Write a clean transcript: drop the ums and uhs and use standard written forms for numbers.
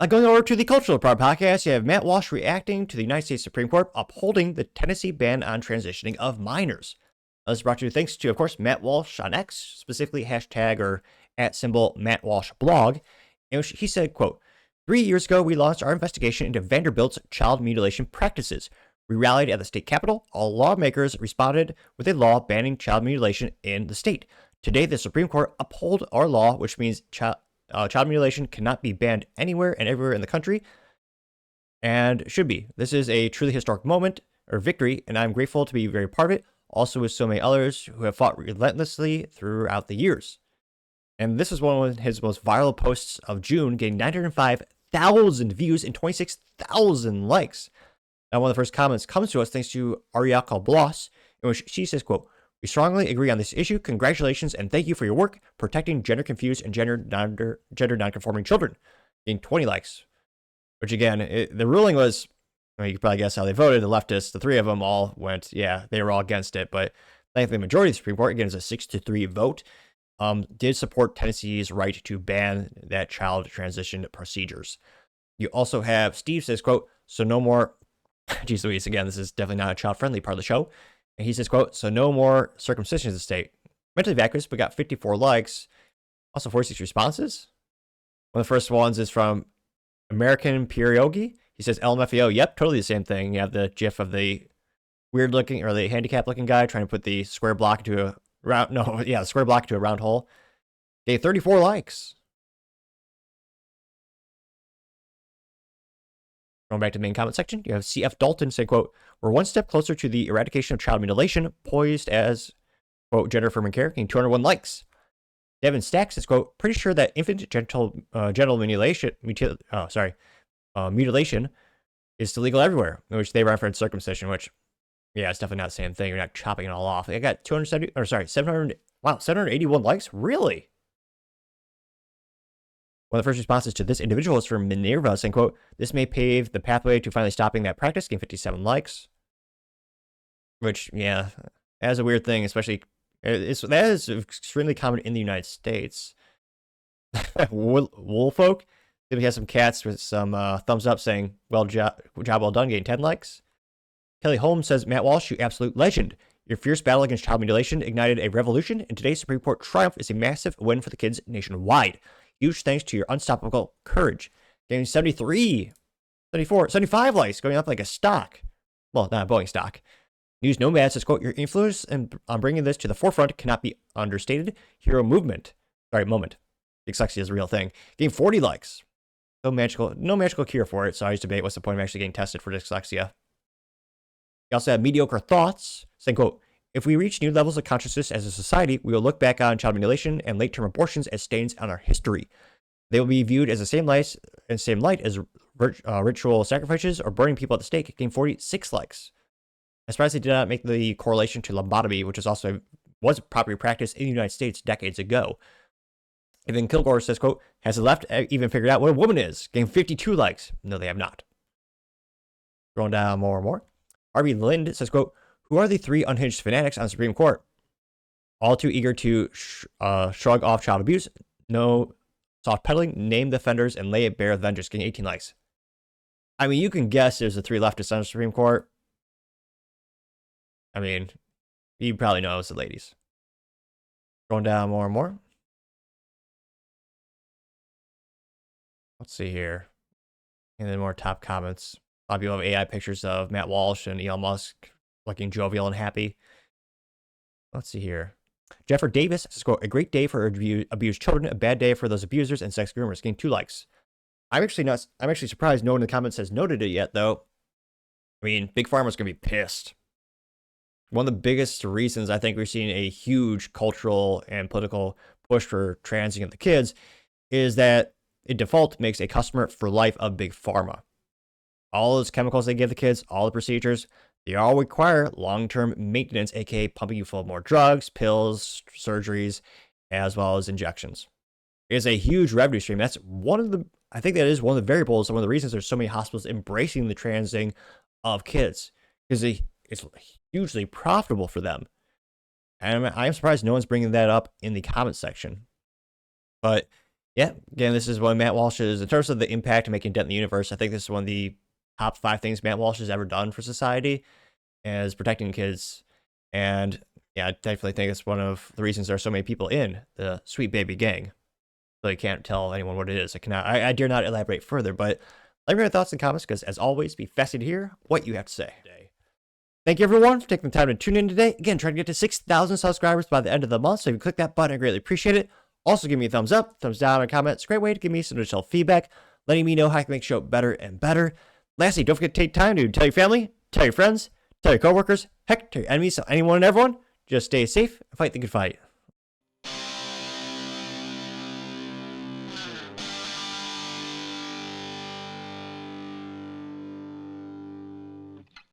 Going over to the Cultural Part podcast, you have Matt Walsh reacting to the United States Supreme Court upholding the Tennessee ban on transitioning of minors. This is brought to you thanks to, of course, Matt Walsh on X, specifically hashtag or @ Matt Walsh blog, in which he said, quote, 3 years ago, we launched our investigation into Vanderbilt's child mutilation practices. We rallied at the state capitol. All lawmakers responded with a law banning child mutilation in the state. Today, the Supreme Court upheld our law, which means child mutilation cannot be banned anywhere and everywhere in the country, and should be. This is a truly historic moment or victory, and I'm grateful to be very part of it, also with so many others who have fought relentlessly throughout the years. And this is one of his most viral posts of June, getting 905,000 views and 26,000 likes. Now, one of the first comments comes to us thanks to Ariaka Bloss, in which she says, quote, we strongly agree on this issue. Congratulations and thank you for your work protecting gender-confused and gender non-conforming children. Getting 20 likes. Which, again, the ruling was, I mean, you can probably guess how they voted. The leftists, the three of them all went, yeah, they were all against it. But thankfully, the majority of the Supreme Court, again, is a 6-3 vote, did support Tennessee's right to ban that child transition procedures. You also have Steve says, quote, so no more, geez Louise, again, this is definitely not a child-friendly part of the show. And he says, quote, so no more circumcisions in the state. Mentally vacuous, but got 54 likes. Also 46 responses. One of the first ones is from American Pierogi. He says, LMFAO, yep, totally the same thing. You have the gif of the weird looking, or the handicapped looking guy trying to put the square block into a round, no, yeah, the square block into a round hole. Okay, 34 likes. Going back to the main comment section, you have CF Dalton saying, quote, we're one step closer to the eradication of child mutilation, poised as, quote, gender-affirming care, getting 201 likes. Devin Stack says, quote, pretty sure that infant genital mutilation is still legal everywhere, in which they reference circumcision, which, yeah, it's definitely not the same thing. You're not chopping it all off. I got 781 likes? Really? One of the first responses to this individual is from Minerva saying, quote, this may pave the pathway to finally stopping that practice, getting 57 likes. Which, yeah, that's a weird thing, especially, that is extremely common in the United States. Woolfolk, then we have some cats with some thumbs up saying, job well done, getting 10 likes. Kelly Holmes says, Matt Walsh, you absolute legend. Your fierce battle against child mutilation ignited a revolution, and today's Supreme Court triumph is a massive win for the kids nationwide. Huge thanks to your unstoppable courage. Getting 73, 74, 75 likes, going up like a stock. Well, not a Boeing stock. News Nomad says, quote, your influence on bringing this to the forefront cannot be understated. Hero moment. Dyslexia is a real thing. Getting 40 likes. No magical cure for it, so I always debate what's the point of actually getting tested for dyslexia. You also have Mediocre Thoughts saying, quote, if we reach new levels of consciousness as a society, we will look back on child mutilation and late-term abortions as stains on our history. They will be viewed as the same light as ritual sacrifices or burning people at the stake, getting 46 likes. I'm surprised they did not make the correlation to lobotomy, which was a proper practice in the United States decades ago. And then Kilgore says, quote, has the left even figured out what a woman is? Getting 52 likes. No, they have not. Scrolling down more and more. Harvey Lind says, quote, who are the three unhinged fanatics on the Supreme Court? All too eager to shrug off child abuse, no soft peddling, name the offenders, and lay it bare with vengeance, getting 18 likes. I mean, you can guess there's the three leftists on the Supreme Court. I mean, you probably know it's the ladies. Going down more and more. Let's see here. And then more top comments. A lot of people have AI pictures of Matt Walsh and Elon Musk looking jovial and happy. Let's see here. Jeffrey Davis says, quote, a great day for abused children, a bad day for those abusers and sex groomers, getting 2 likes. I'm actually surprised no one in the comments has noted it yet, though. I mean, Big Pharma's going to be pissed. One of the biggest reasons I think we're seeing a huge cultural and political push for transing of the kids is that it default makes a customer for life of Big Pharma. All those chemicals they give the kids, all the procedures, they all require long-term maintenance, aka pumping you full of more drugs, pills, surgeries, as well as injections. It is a huge revenue stream. That's I think that is one of the variables, and one of the reasons there's so many hospitals embracing the transing of kids, because it's hugely profitable for them. And I'm surprised no one's bringing that up in the comment section. But Yeah, again, this is one of Matt Walsh's, in terms of the impact of making a dent in the universe, I think this is one of the top 5 things Matt Walsh has ever done for society, as protecting kids. And yeah, I definitely think it's one of the reasons there are so many people in the Sweet Baby Gang. So you can't tell anyone what it is. I dare not elaborate further, but let me know your thoughts in the comments, because as always, be fascinated to hear what you have to say. Thank you everyone for taking the time to tune in today. Again, trying to get to 6,000 subscribers by the end of the month, so if you click that button, I greatly appreciate it. Also, give me a thumbs up, thumbs down, or comment. It's a great way to give me some additional feedback, letting me know how I can make the show better and better. Lastly, don't forget to take time to tell your family, tell your friends, tell your coworkers, heck, tell your enemies, tell anyone and everyone. Just stay safe and fight the good fight.